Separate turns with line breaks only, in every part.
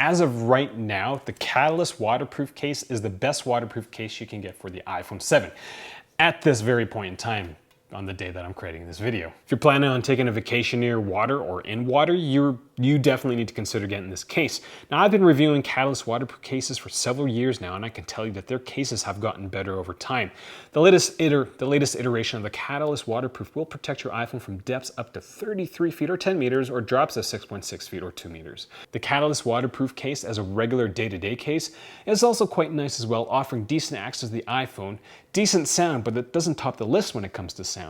as of right now, the Catalyst waterproof case is the best waterproof case you can get for the iPhone 7 at this very point in time on the day that I'm creating this video. If you're planning on taking a vacation near water or in water, you definitely need to consider getting this case. Now, I've been reviewing Catalyst waterproof cases for several years now, and I can tell you that their cases have gotten better over time. The latest iteration of the Catalyst waterproof will protect your iPhone from depths up to 33 feet or 10 meters or drops of 6.6 feet or 2 meters. The Catalyst waterproof case as a regular day-to-day case is also quite nice as well, offering decent access to the iPhone, decent sound, but it doesn't top the list when it comes to sound.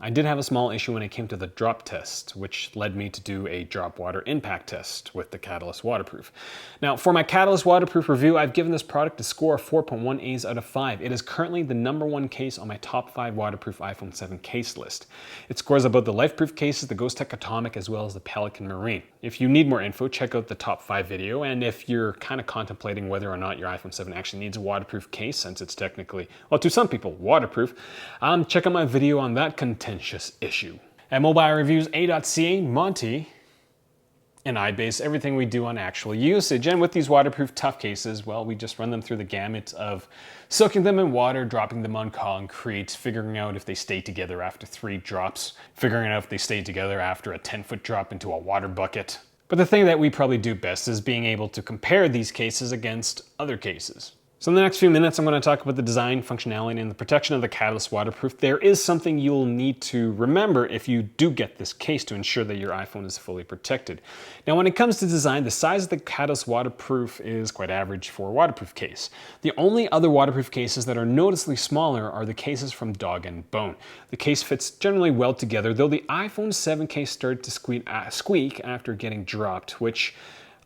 I did have a small issue when it came to the drop test, which led me to do a drop water impact test with the Catalyst waterproof. Now, for my Catalyst waterproof review, I've given this product a score of 4.1 A's out of 5. It is currently the #1 case on my top 5 waterproof iPhone 7 case list. It scores above the LifeProof cases, the Ghost Tech Atomic, as well as the Pelican Marine. If you need more info, check out the top 5 video, and if you're kind of contemplating whether or not your iPhone 7 actually needs a waterproof case, since it's technically, well, to some people, waterproof, check out my video on that contentious issue. At mobilereviews.ca, Monty and I base everything we do on actual usage, and with these waterproof tough cases, well, we just run them through the gamut of soaking them in water, dropping them on concrete, figuring out if they stay together after 3 drops, figuring out if they stay together after a 10-foot drop into a water bucket. But the thing that we probably do best is being able to compare these cases against other cases. So in the next few minutes, I'm going to talk about the design, functionality, and the protection of the Catalyst waterproof. There is something you'll need to remember if you do get this case to ensure that your iPhone is fully protected. Now, when it comes to design, the size of the Catalyst waterproof is quite average for a waterproof case. The only other waterproof cases that are noticeably smaller are the cases from Dog and Bone. The case fits generally well together, though the iPhone 7 case started to squeak after getting dropped, which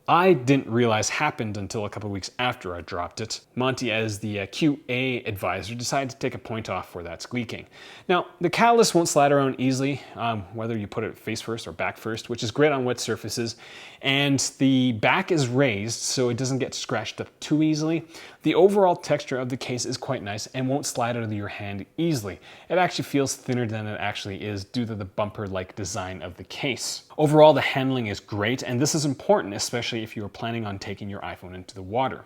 I didn't realize happened until a couple weeks after I dropped it. Monty, as the QA advisor, decided to take a point off for that squeaking. Now, the Catalyst won't slide around easily, whether you put it face first or back first, which is great on wet surfaces. And the back is raised, so it doesn't get scratched up too easily. The overall texture of the case is quite nice and won't slide out of your hand easily. It actually feels thinner than it actually is due to the bumper-like design of the case. Overall, the handling is great, and this is important, especially if you are planning on taking your iPhone into the water.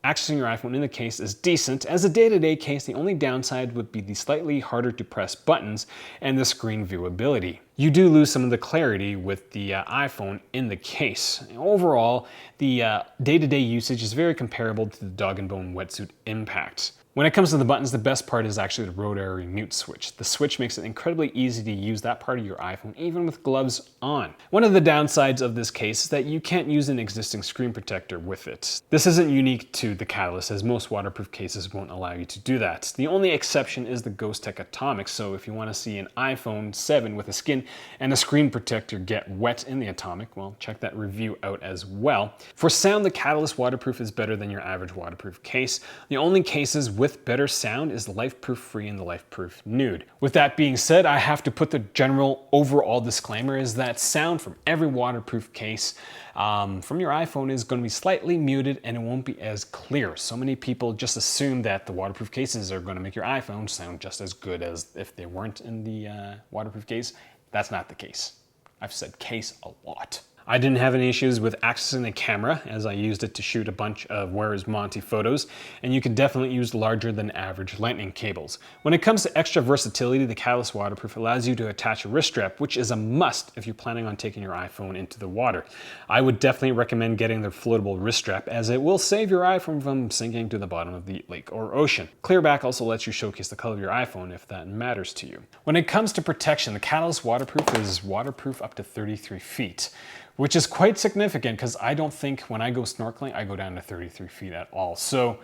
Accessing your iPhone in the case is decent. As a day-to-day case, the only downside would be the slightly harder to press buttons and the screen viewability. You do lose some of the clarity with the iPhone in the case. Overall, the day-to-day usage is very comparable to the Dog and Bone Wetsuit Impact. When it comes to the buttons, the best part is actually the rotary mute switch. The switch makes it incredibly easy to use that part of your iPhone, even with gloves on. One of the downsides of this case is that you can't use an existing screen protector with it. This isn't unique to the Catalyst, as most waterproof cases won't allow you to do that. The only exception is the Ghost Tech Atomic, so if you want to see an iPhone 7 with a skin and a screen protector get wet in the Atomic, well, check that review out as well. For sound, the Catalyst waterproof is better than your average waterproof case. The only cases with better sound is the LifeProof Free and the LifeProof Nude. With that being said, I have to put the general overall disclaimer is that sound from every waterproof case from your iPhone is going to be slightly muted and it won't be as clear. So many people just assume that the waterproof cases are going to make your iPhone sound just as good as if they weren't in the waterproof case. That's not the case. I've said case a lot. I didn't have any issues with accessing the camera as I used it to shoot a bunch of Where is Monty photos, and you can definitely use larger than average lightning cables. When it comes to extra versatility, the Catalyst waterproof allows you to attach a wrist strap, which is a must if you're planning on taking your iPhone into the water. I would definitely recommend getting the floatable wrist strap as it will save your iPhone from sinking to the bottom of the lake or ocean. Clearback also lets you showcase the color of your iPhone if that matters to you. When it comes to protection, the Catalyst waterproof is waterproof up to 33 feet. Which is quite significant because I don't think when I go snorkeling, I go down to 33 feet at all. So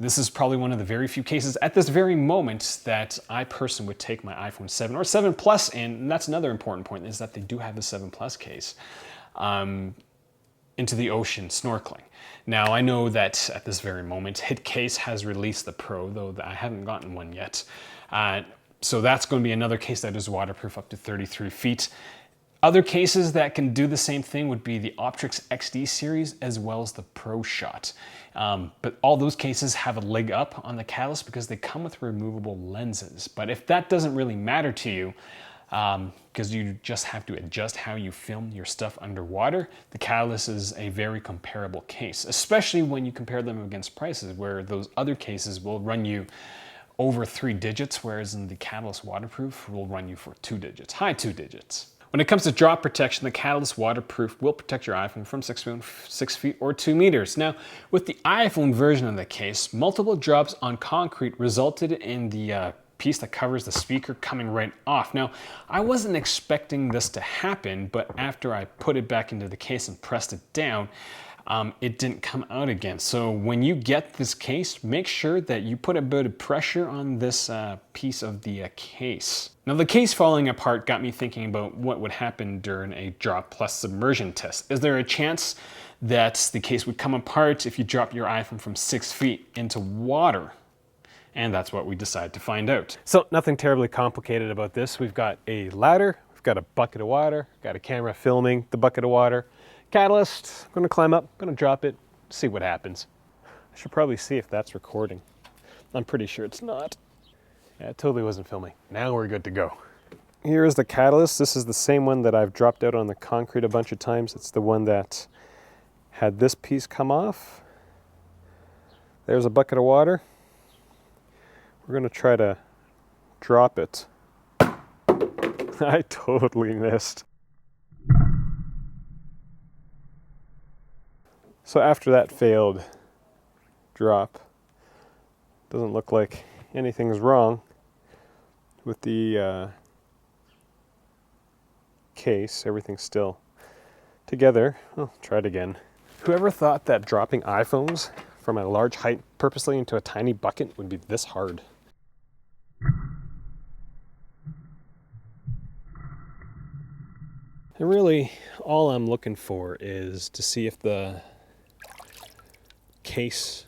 this is probably one of the very few cases at this very moment that I personally would take my iPhone 7 or 7 Plus in, and that's another important point, is that they do have the 7 Plus case, into the ocean snorkeling. Now, I know that at this very moment, Hitcase has released the Pro, though I haven't gotten one yet. So that's going to be another case that is waterproof up to 33 feet. Other cases that can do the same thing would be the Optrix XD series as well as the Pro Shot. But all those cases have a leg up on the Catalyst because they come with removable lenses. But if that doesn't really matter to you, because you just have to adjust how you film your stuff underwater. The Catalyst is a very comparable case, especially when you compare them against prices, where those other cases will run you over 3 digits, whereas in the Catalyst Waterproof will run you for 2 digits, high 2 digits. When it comes to drop protection, the Catalyst Waterproof will protect your iPhone from 6 feet or 2 meters. Now, with the iPhone version of the case, multiple drops on concrete resulted in the piece that covers the speaker coming right off. Now, I wasn't expecting this to happen, but after I put it back into the case and pressed it down, it didn't come out again. So when you get this case, make sure that you put a bit of pressure on this piece of the case. Now, the case falling apart got me thinking about what would happen during a drop plus submersion test. Is there a chance that the case would come apart if you drop your iPhone from 6 feet into water? And that's what we decided to find out. So nothing terribly complicated about this. We've got a ladder, we've got a bucket of water, got a camera filming the bucket of water. Catalyst, I'm gonna climb up, gonna drop it, see what happens. I should probably see if that's recording. I'm pretty sure it's not. Yeah, it totally wasn't filming. Now we're good to go. Here is the Catalyst. This is the same one that I've dropped out on the concrete a bunch of times. It's the one that had this piece come off. There's a bucket of water. We're gonna try to drop it. I totally missed. So after that failed drop, doesn't look like anything's wrong with the case. Everything's still together. I'll try it again. Whoever thought that dropping iPhones from a large height purposely into a tiny bucket would be this hard? And really, all I'm looking for is to see if the case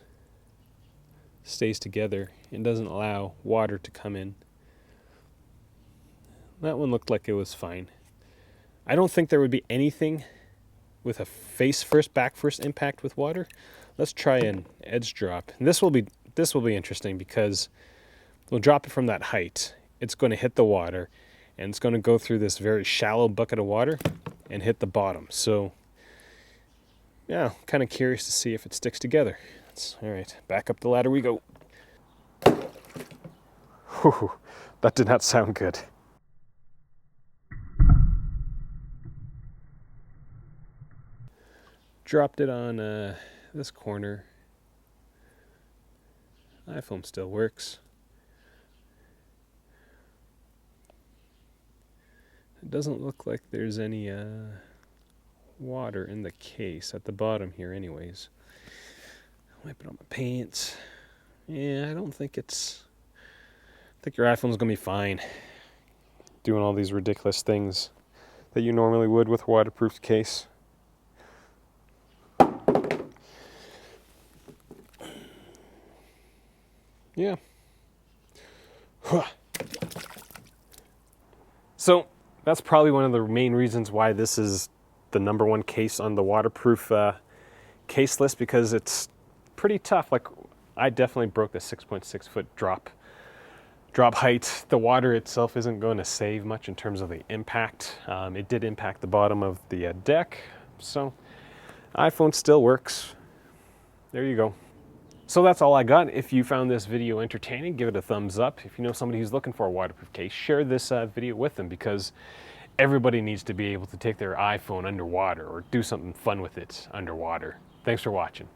stays together and doesn't allow water to come in. That one looked like it was fine. I don't think there would be anything with a face first, back first impact with water. Let's try an edge drop. And this will be interesting because we'll drop it from that height. It's going to hit the water and it's going to go through this very shallow bucket of water and hit the bottom. So yeah, kind of curious to see if it sticks together. All right, back up the ladder we go. Whew, that did not sound good. Dropped it on this corner. iPhone still works. It doesn't look like there's any water in the case at the bottom here anyways. Wipe it on my pants. Yeah, I think your iPhone's gonna be fine. Doing all these ridiculous things that you normally would with a waterproof case. Yeah. So that's probably one of the main reasons why this is the #1 case on the waterproof case list, because it's pretty tough. Like, I definitely broke the 6.6 foot drop height. The water itself isn't going to save much in terms of the impact. It did impact the bottom of the deck, so iPhone still works. There you go. So that's all I got. If you found this video entertaining, give it a thumbs up. If you know somebody who's looking for a waterproof case, share this video with them, because everybody needs to be able to take their iPhone underwater or do something fun with it underwater. Thanks for watching.